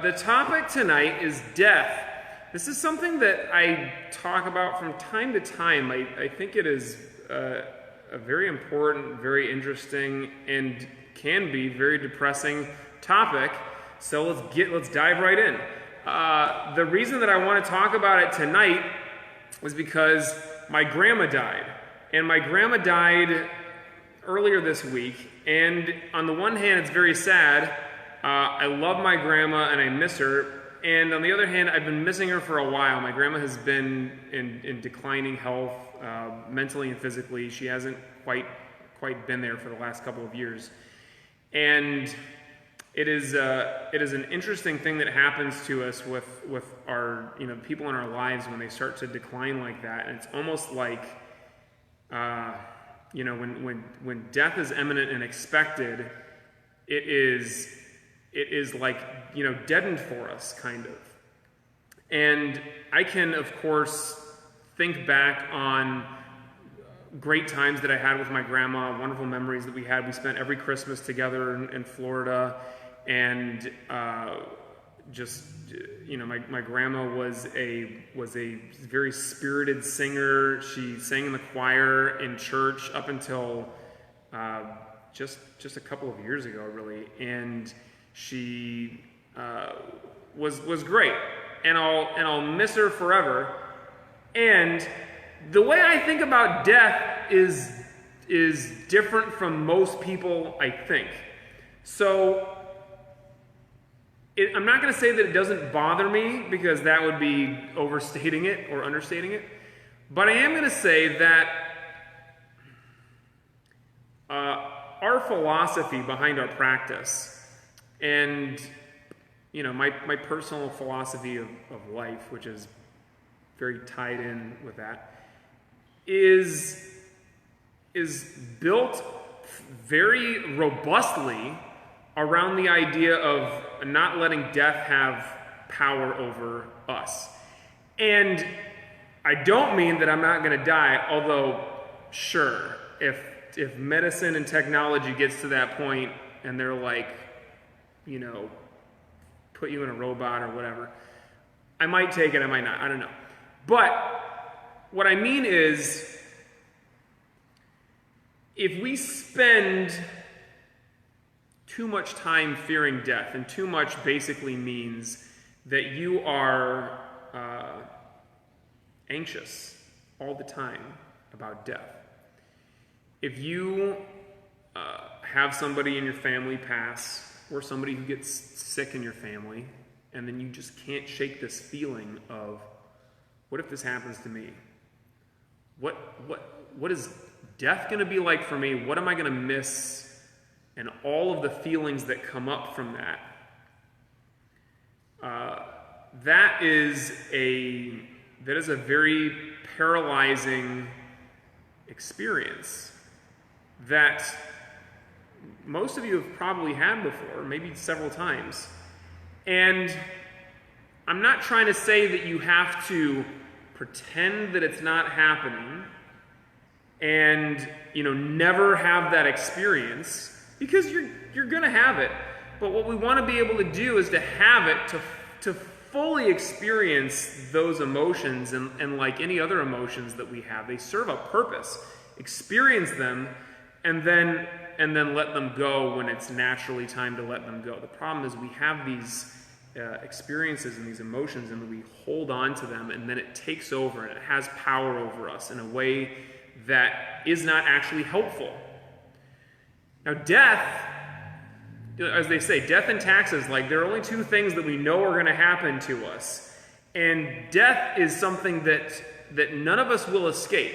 The topic tonight is death. This is something that I talk about from time to time. I think it is a very important, very interesting, and can be very depressing topic. So let's dive right in. The reason that I want to talk about it tonight was because my grandma died. And my grandma died earlier this week. And on the one hand, it's very sad. I love my grandma and I miss her. And on the other hand, I've been missing her for a while. My grandma has been in declining health, mentally and physically. She hasn't quite been there for the last couple of years. And it is an interesting thing that happens to us with our people in our lives when they start to decline like that. And it's almost like when death is imminent and expected, it is like deadened for us, kind of. And I can, of course, think back on great times that I had with my grandma, wonderful memories that we had. We spent every Christmas together in Florida, and my grandma was a very spirited singer. She sang in the choir in church up until just a couple of years ago, really, and she was great, and I'll miss her forever. And the way I think about death is different from most people, I think. So I'm not going to say that it doesn't bother me, because that would be overstating it or understating it. But I am going to say that our philosophy behind our practice, and my personal philosophy of life, which is very tied in with that, is built very robustly around the idea of not letting death have power over us. And I don't mean that I'm not going to die, although sure, if medicine and technology gets to that point and they're like, put you in a robot or whatever, I might take it, I might not, I don't know. But what I mean is, if we spend too much time fearing death, and too much basically means that you are anxious all the time about death. If you have somebody in your family pass, or somebody who gets sick in your family, and then you just can't shake this feeling of, what if this happens to me? What is death going to be like for me? What am I going to miss? And all of the feelings that come up from that. That is a very paralyzing experience that most of you have probably had before, maybe several times. And I'm not trying to say that you have to pretend that it's not happening and never have that experience, because you're going to have it. But what we want to be able to do is to have it, to fully experience those emotions, and like any other emotions that we have, they serve a purpose. Experience them, and then let them go when it's naturally time to let them go. The problem is we have these experiences and these emotions, and we hold on to them, and then it takes over, and it has power over us in a way that is not actually helpful. Now, death, as they say, death and taxes, like, there are only two things that we know are going to happen to us. And death is something that none of us will escape.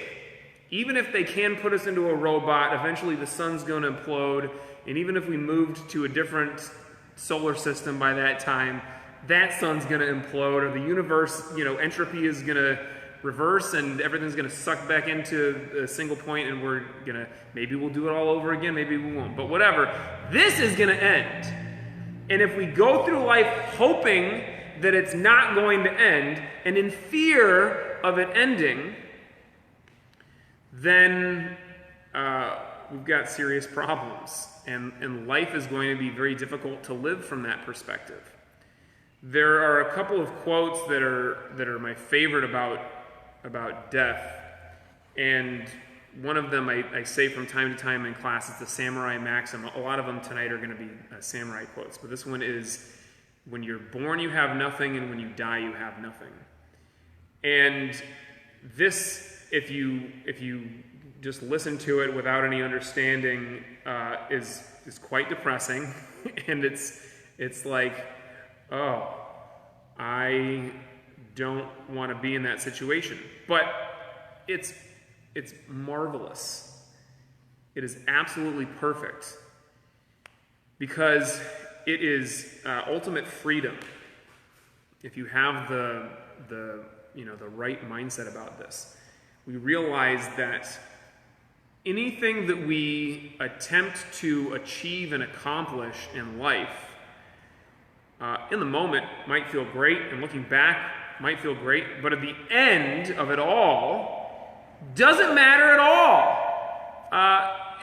Even if they can put us into a robot, eventually the sun's going to implode, and even if we moved to a different solar system by that time, that sun's going to implode, or the universe, entropy is going to reverse, and everything's going to suck back into a single point, and maybe we'll do it all over again, maybe we won't, but whatever. This is going to end. And if we go through life hoping that it's not going to end, and in fear of it ending, then we've got serious problems, and life is going to be very difficult to live from that perspective. There are a couple of quotes that are my favorite about death, and one of them I say from time to time in class. It's the samurai maxim. A lot of them tonight are going to be samurai quotes, but this one is, when you're born you have nothing, and when you die you have nothing. And this, if you just listen to it without any understanding, is quite depressing. And it's like, oh, I don't want to be in that situation. But it's marvelous. It is absolutely perfect, because it is ultimate freedom if you have the right mindset about this. We realize that anything that we attempt to achieve and accomplish in life, in the moment might feel great, and looking back might feel great, but at the end of it all, doesn't matter at all.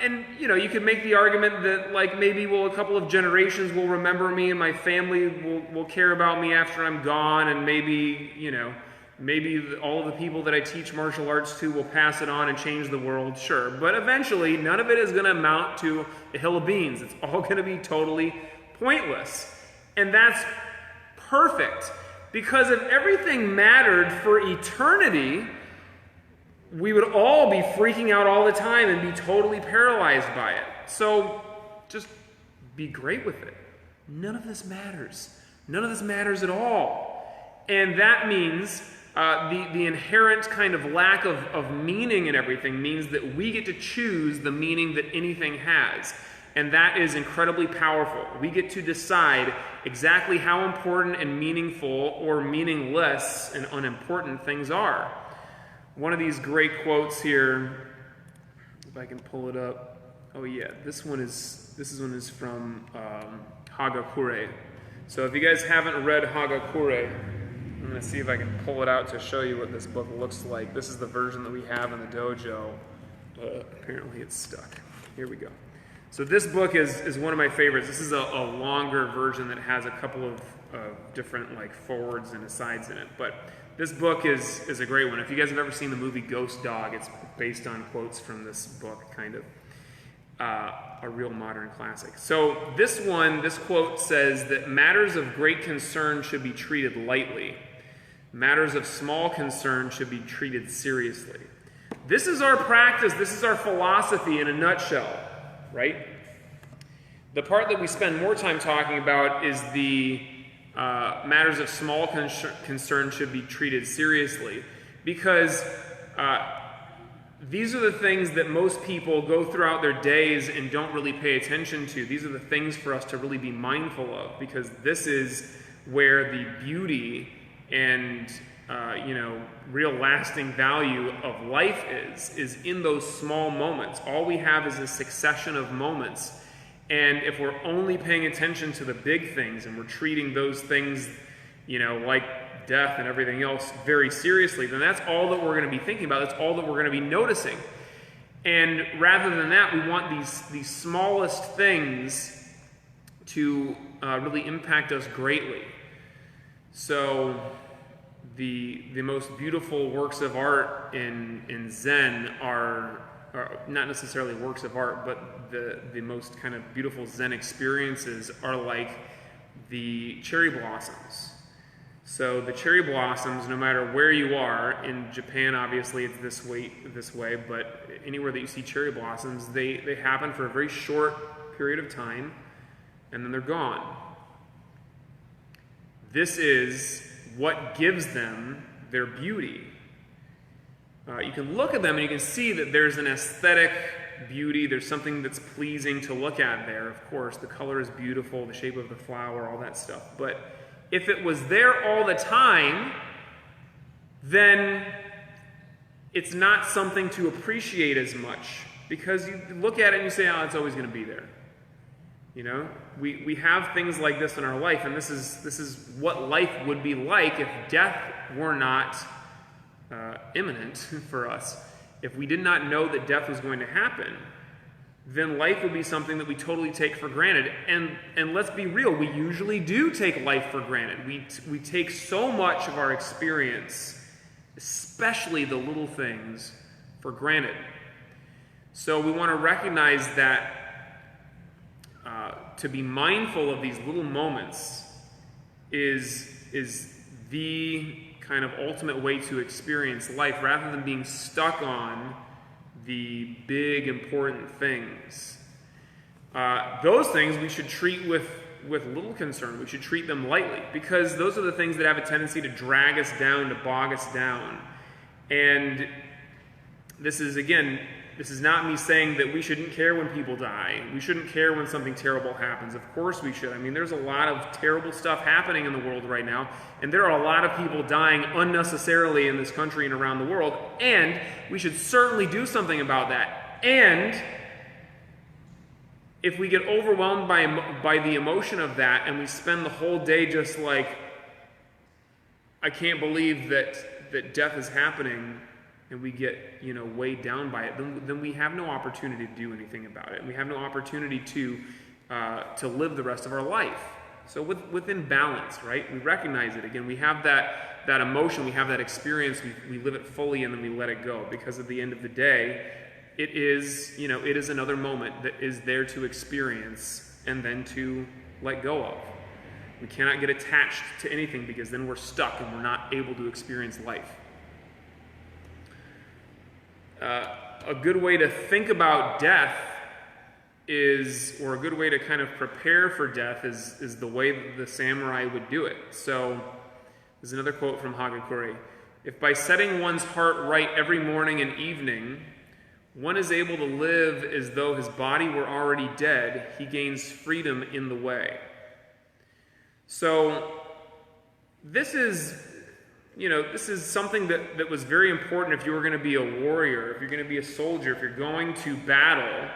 And you could make the argument that, like, maybe a couple of generations will remember me, and my family will care about me after I'm gone, and maybe all of the people that I teach martial arts to will pass it on and change the world. Sure, but eventually none of it is going to amount to a hill of beans. It's all going to be totally pointless. And that's perfect, because if everything mattered for eternity, we would all be freaking out all the time and be totally paralyzed by it. So just be great with it. None of this matters. None of this matters at all. And that means the inherent kind of lack of meaning in everything means that we get to choose the meaning that anything has. And that is incredibly powerful. We get to decide exactly how important and meaningful or meaningless and unimportant things are. One of these great quotes here, if I can pull it up. Oh yeah, this one is from Hagakure. So if you guys haven't read Hagakure, I'm going to see if I can pull it out to show you what this book looks like. This is the version that we have in the dojo. Apparently it's stuck. Here we go. So this book is one of my favorites. This is a longer version that has a couple of different forwards and asides in it. But this book is a great one. If you guys have ever seen the movie Ghost Dog, it's based on quotes from this book, kind of. A real modern classic. So this quote says that matters of great concern should be treated lightly. Matters of small concern should be treated seriously. This is our practice. This is our philosophy in a nutshell, right? The part that we spend more time talking about is the matters of small concern should be treated seriously, because these are the things that most people go throughout their days and don't really pay attention to. These are the things for us to really be mindful of, because this is where the beauty and real lasting value of life is in those small moments. All we have is a succession of moments. And if we're only paying attention to the big things and we're treating those things, like death and everything else very seriously, then that's all that we're going to be thinking about. That's all that we're going to be noticing. And rather than that, we want these smallest things to really impact us greatly. So the most beautiful works of art in Zen are not necessarily works of art, but the most kind of beautiful Zen experiences are like the cherry blossoms. So the cherry blossoms, no matter where you are, in Japan obviously it's this way, but anywhere that you see cherry blossoms, they happen for a very short period of time, and then they're gone. This is what gives them their beauty. You can look at them and you can see that there's an aesthetic beauty, there's something that's pleasing to look at there. Of course, the color is beautiful, the shape of the flower, all that stuff. But if it was there all the time, then it's not something to appreciate as much, because you look at it and you say, oh, it's always going to be there. We have things like this in our life, and this is what life would be like if death were not imminent for us. If we did not know that death was going to happen, then life would be something that we totally take for granted. And let's be real, we usually do take life for granted. We take so much of our experience, especially the little things, for granted. So we want to recognize that to be mindful of these little moments is the kind of ultimate way to experience life, rather than being stuck on the big important things. Those things we should treat with little concern. We should treat them lightly, because those are the things that have a tendency to drag us down, to bog us down. And this is not me saying that we shouldn't care when people die. We shouldn't care when something terrible happens. Of course we should. I mean, there's a lot of terrible stuff happening in the world right now, and there are a lot of people dying unnecessarily in this country and around the world, and we should certainly do something about that. And if we get overwhelmed by the emotion of that, and we spend the whole day just like, I can't believe that death is happening, and we get, weighed down by it, then we have no opportunity to do anything about it. And we have no opportunity to live the rest of our life. So within balance, right? We recognize it. Again, we have that emotion, we have that experience, we live it fully, and then we let it go. Because at the end of the day, it is another moment that is there to experience and then to let go of. We cannot get attached to anything, because then we're stuck and we're not able to experience life. A good way to think about death or a good way to kind of prepare for death is the way that the samurai would do it. So, there's another quote from Hagakure. If by setting one's heart right every morning and evening, one is able to live as though his body were already dead, he gains freedom in the way. So, this is something that was very important if you were going to be a warrior, if you're going to be a soldier, if you're going to battle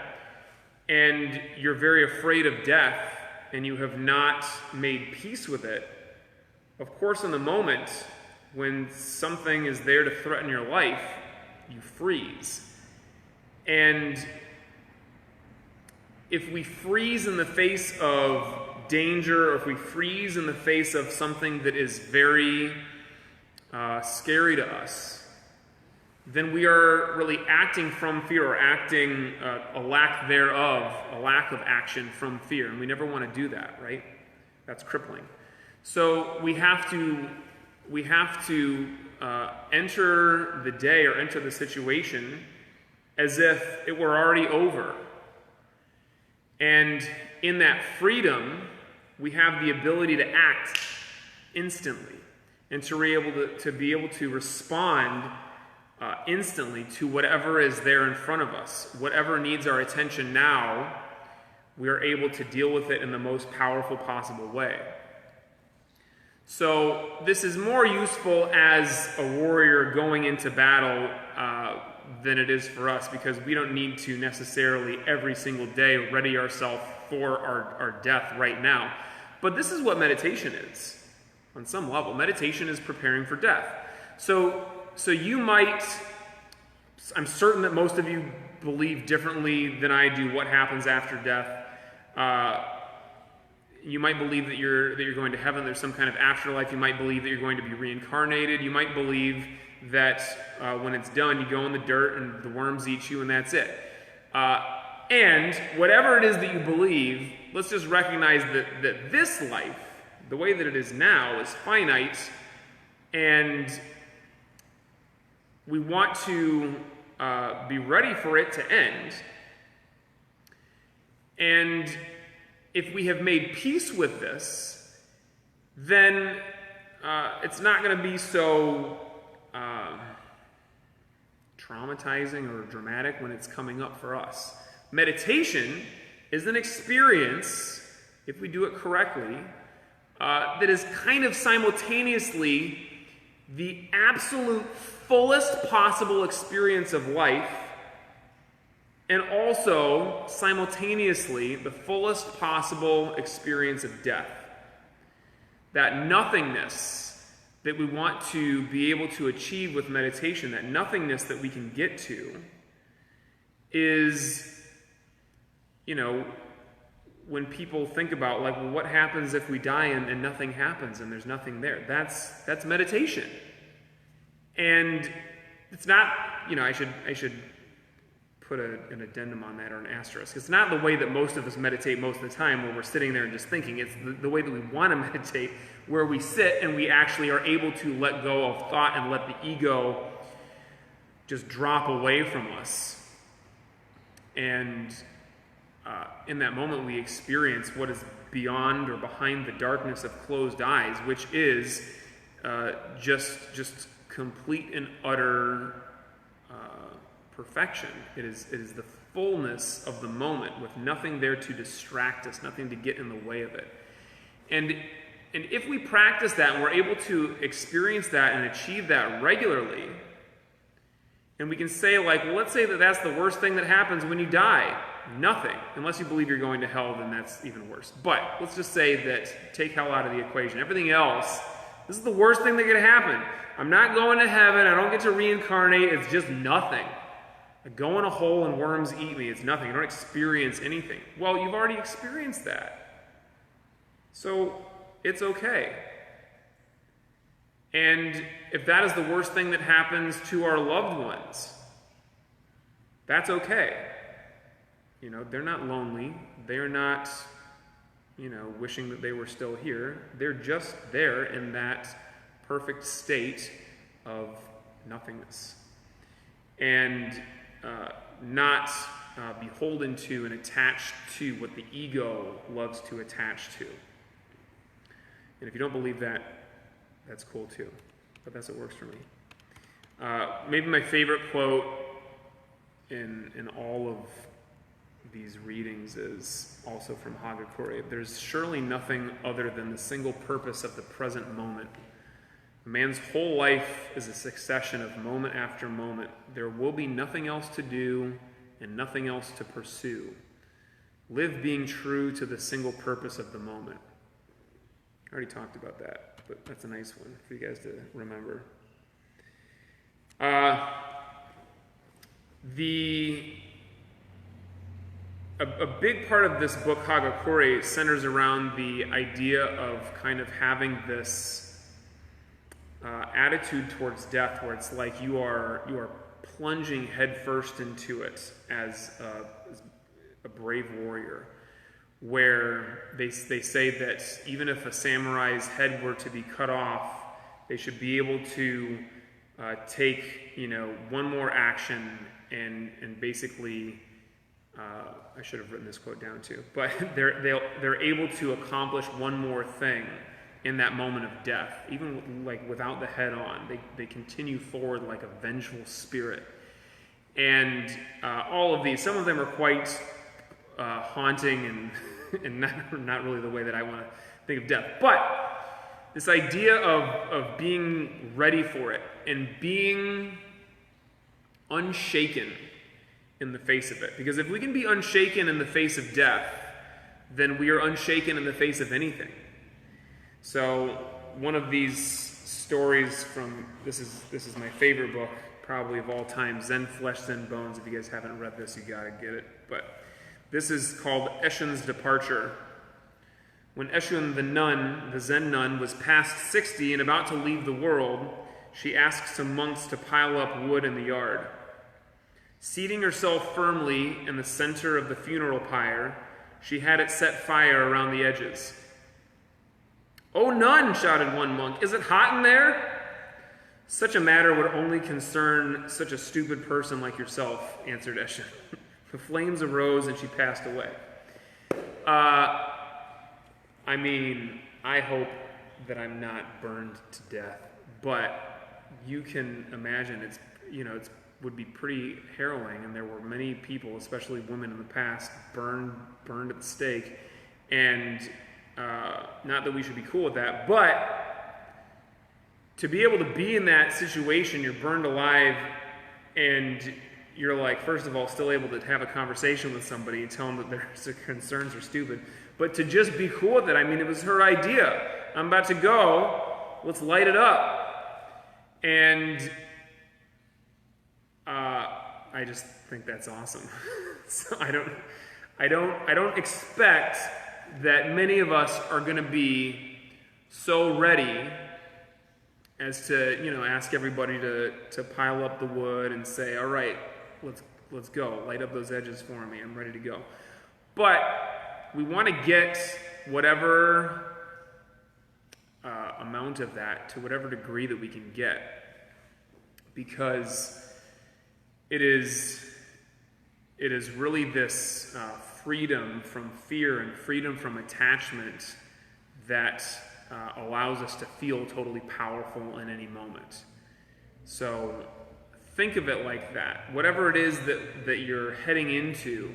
and you're very afraid of death and you have not made peace with it. Of course, in the moment when something is there to threaten your life, you freeze. And if we freeze in the face of danger, or if we freeze in the face of something that is very scary to us, then we are really acting from fear, or acting a lack thereof, a lack of action from fear. And we never want to do that, right? That's crippling. So we have to enter the day, or enter the situation, as if it were already over. And in that freedom, we have the ability to act instantly, and to be able to respond instantly to whatever is there in front of us. Whatever needs our attention now, we are able to deal with it in the most powerful possible way. So this is more useful as a warrior going into battle than it is for us, because we don't need to necessarily every single day ready ourselves for our death right now. But this is what meditation is. On some level, meditation is preparing for death. So you might, I'm certain that most of you believe differently than I do what happens after death. You might believe that you're going to heaven, there's some kind of afterlife. You might believe that you're going to be reincarnated. You might believe that when it's done, you go in the dirt and the worms eat you, and that's it. And whatever it is that you believe, let's just recognize that this life, the way that it is now, is finite, and we want to be ready for it to end. And if we have made peace with this, then it's not going to be so traumatizing or dramatic when it's coming up for us. Meditation is an experience, if we do it correctly, that is kind of simultaneously the absolute fullest possible experience of life, and also simultaneously the fullest possible experience of death. That nothingness that we want to be able to achieve with meditation, that nothingness that we can get to, is when people think about, like, well, what happens if we die and nothing happens and there's nothing there? That's meditation. And it's not, I should put an addendum on that, or an asterisk. It's not the way that most of us meditate most of the time, where we're sitting there and just thinking. It's the way that we want to meditate, where we sit and we actually are able to let go of thought and let the ego just drop away from us. And in that moment, we experience what is beyond or behind the darkness of closed eyes, which is just complete and utter perfection. It is the fullness of the moment, with nothing there to distract us, nothing to get in the way of it. And if we practice that and we're able to experience that and achieve that regularly, and we can say, like, well, let's say that that's the worst thing that happens when you die. Nothing. Unless you believe you're going to hell, then that's even worse. But let's just say that, take hell out of the equation. Everything else, this is the worst thing that could happen. I'm not going to heaven. I don't get to reincarnate. It's just nothing. I go in a hole and worms eat me. It's nothing. I don't experience anything. Well, you've already experienced that. So it's okay. And if that is the worst thing that happens to our loved ones, that's okay. They're not lonely. They're not, wishing that they were still here. They're just there in that perfect state of nothingness. And not beholden to and attached to what the ego loves to attach to. And if you don't believe that, that's cool too. But that's what works for me. Maybe my favorite quote in all of these readings is also from Hagakure. There's surely nothing other than the single purpose of the present moment. A man's whole life is a succession of moment after moment. There will be nothing else to do and nothing else to pursue. Live being true to the single purpose of the moment. I already talked about that, but that's a nice one for you guys to remember. A big part of this book, Hagakure, centers around the idea of kind of having this attitude towards death, where it's like you are plunging headfirst into it as a brave warrior, where they say that even if a samurai's head were to be cut off, they should be able to take one more action and basically I should have written this quote down too, but they're able to accomplish one more thing in that moment of death, even like without the head on. They continue forward like a vengeful spirit. And all of these, some of them are quite haunting and not really the way that I want to think of death. But this idea of being ready for it and being unshaken in the face of it. Because if we can be unshaken in the face of death, then we are unshaken in the face of anything. So one of these stories from, this is my favorite book probably of all time, Zen Flesh, Zen Bones. If you guys haven't read this, you gotta get it. But this is called Eshin's Departure. When Eshin the Zen nun, was past 60 and about to leave the world, she asked some monks to pile up wood in the yard. Seating herself firmly in the center of the funeral pyre, she had it set fire around the edges. "Oh, nun," shouted one monk, "is it hot in there?" "Such a matter would only concern such a stupid person like yourself," answered Eshin. The flames arose and she passed away. I hope that I'm not burned to death, but you can imagine it would be pretty harrowing, and there were many people, especially women in the past, burned at the stake. And not that we should be cool with that, but to be able to be in that situation, you're burned alive, and you're like, first of all, still able to have a conversation with somebody and tell them that their concerns are stupid, but to just be cool with it. It was her idea. I'm about to go, let's light it up. And I just think that's awesome. So I don't expect that many of us are going to be so ready as to, ask everybody to pile up the wood and say, all right, let's go. Light up those edges for me. I'm ready to go. But we want to get whatever amount of that to whatever degree that we can get, because it is really this freedom from fear and freedom from attachment that allows us to feel totally powerful in any moment. So think of it like that. Whatever it is that you're heading into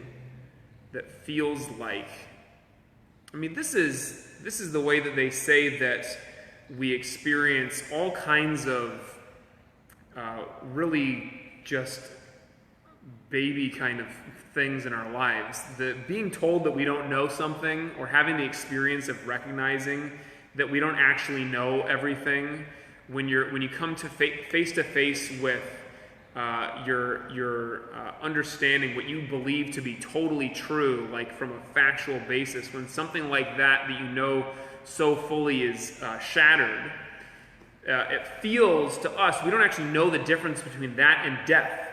that feels like, this is the way that they say that we experience all kinds of really just baby kind of things in our lives. Being told that we don't know something, or having the experience of recognizing that we don't actually know everything, when you come to face to face with your understanding what you believe to be totally true, like from a factual basis, when something like that you know so fully is shattered, it feels to us, we don't actually know the difference between that and death.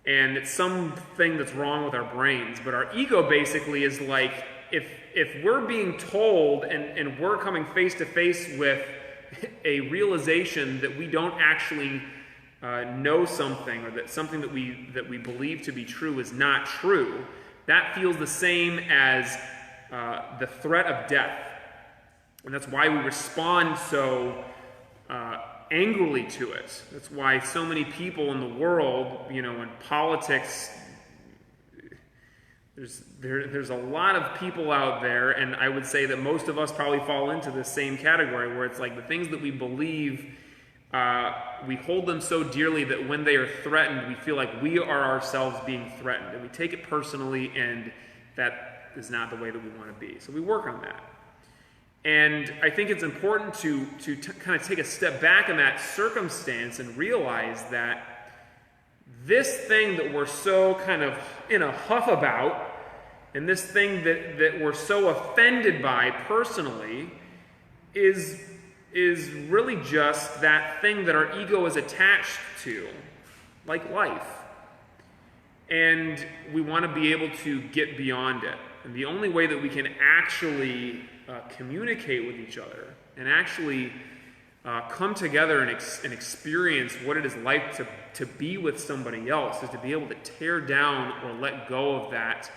And it's something that's wrong with our brains. But our ego basically is like, if we're being told and we're coming face to face with a realization that we don't actually know something, or that something that we believe to be true is not true, that feels the same as the threat of death. And that's why we respond so angrily to it. That's why so many people in the world, in politics, there's a lot of people out there, and I would say that most of us probably fall into the same category, where it's like the things that we believe, we hold them so dearly that when they are threatened, we feel like we are ourselves being threatened, and we take it personally, and that is not the way that we want to be. So we work on that. And I think it's important to kind of take a step back in that circumstance and realize that this thing that we're so kind of in a huff about, and this thing that we're so offended by personally, is really just that thing that our ego is attached to, like life. And we want to be able to get beyond it. And the only way that we can actually communicate with each other and actually come together and experience what it is like to be with somebody else is to be able to tear down or let go of that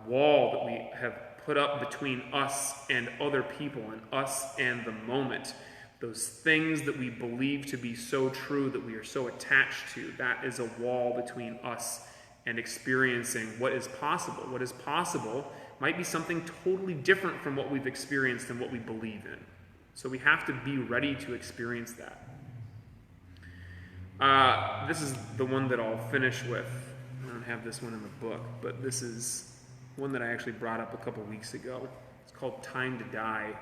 wall that we have put up between us and other people, and us and the moment. Those things that we believe to be so true, that we are so attached to, that is a wall between us and experiencing what is possible. What is possible might be something totally different from what we've experienced and what we believe in. So we have to be ready to experience that. This is the one that I'll finish with. I don't have this one in the book, but this is one that I actually brought up a couple weeks ago. It's called Time to Die.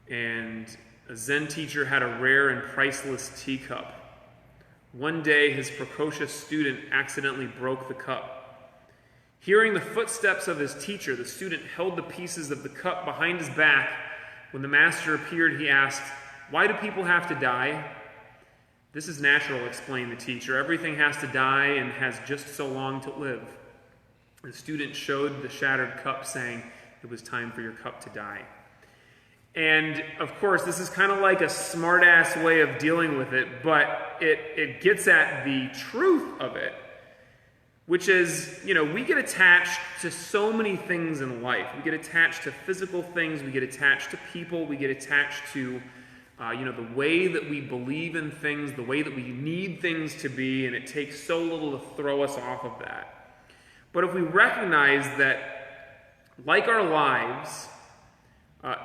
And a Zen teacher had a rare and priceless teacup. One day, his precocious student accidentally broke the cup. Hearing the footsteps of his teacher, the student held the pieces of the cup behind his back. When the master appeared, he asked, "Why do people have to die?" "This is natural," explained the teacher. "Everything has to die and has just so long to live." The student showed the shattered cup, saying, "It was time for your cup to die." And, of course, this is kind of like a smart-ass way of dealing with it, but it gets at the truth of it, which is, we get attached to so many things in life. We get attached to physical things, we get attached to people, we get attached to, the way that we believe in things, the way that we need things to be, and it takes so little to throw us off of that. But if we recognize that, like our lives,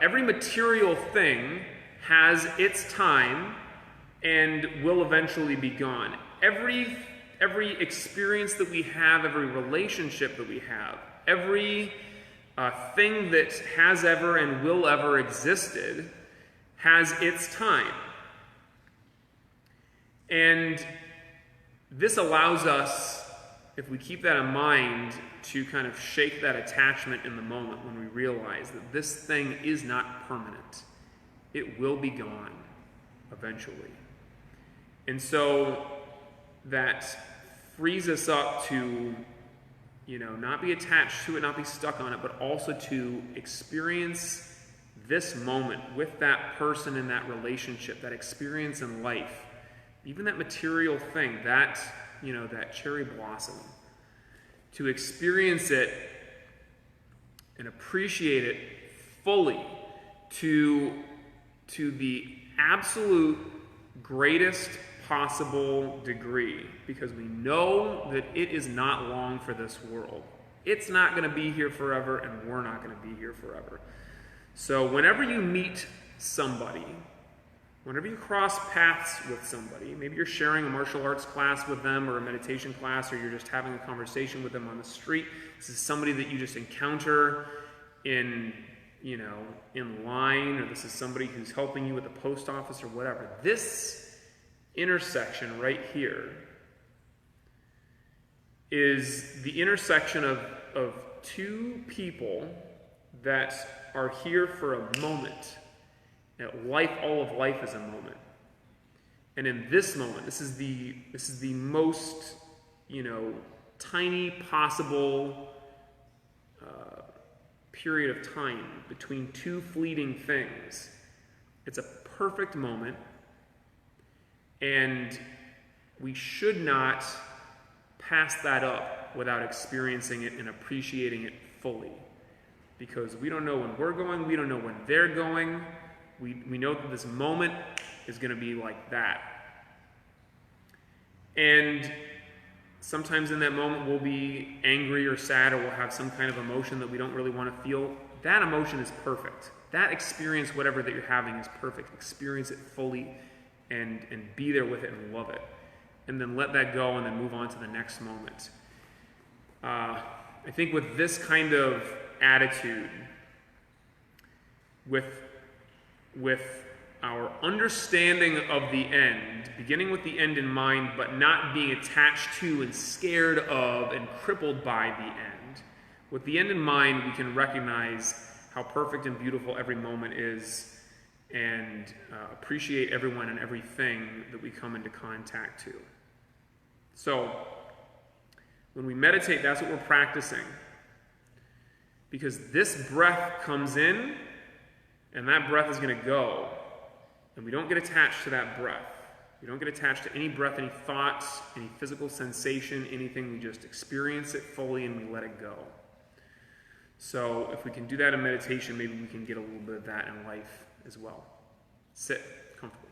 every material thing has its time and will eventually be gone. Every experience that we have, every relationship that we have, every thing that has ever and will ever existed has its time. And this allows us, if we keep that in mind to kind of shake that attachment in the moment when we realize that this thing is not permanent, it will be gone eventually. And so that frees us up to, not be attached to it, not be stuck on it, but also to experience this moment with that person in that relationship, that experience in life, even that material thing, that cherry blossom, to experience it and appreciate it fully to the absolute greatest possible degree, because we know that it is not long for this world. It's not going to be here forever, and we're not going to be here forever. So whenever you meet somebody, whenever you cross paths with somebody, maybe you're sharing a martial arts class with them or a meditation class, or you're just having a conversation with them on the street. This is somebody that you just encounter in line, or this is somebody who's helping you at the post office or whatever. This intersection right here is the intersection of two people that are here for a moment. All of life is a moment. And in this moment, this is the most, tiny possible period of time between two fleeting things. It's a perfect moment, and we should not pass that up without experiencing it and appreciating it fully. Because we don't know when we're going, we don't know when they're going. We know that this moment is going to be like that. And sometimes in that moment we'll be angry or sad, or we'll have some kind of emotion that we don't really want to feel. That emotion is perfect. That experience, whatever that you're having, is perfect. Experience it fully and be there with it and love it. And then let that go and then move on to the next moment. I think with this kind of attitude, with our understanding of the end, beginning with the end in mind, but not being attached to and scared of and crippled by the end. With the end in mind, we can recognize how perfect and beautiful every moment is, and appreciate everyone and everything that we come into contact to. So, when we meditate, that's what we're practicing. Because this breath comes in, and that breath is going to go. And we don't get attached to that breath. We don't get attached to any breath, any thoughts, any physical sensation, anything. We just experience it fully and we let it go. So if we can do that in meditation, maybe we can get a little bit of that in life as well. Sit comfortably.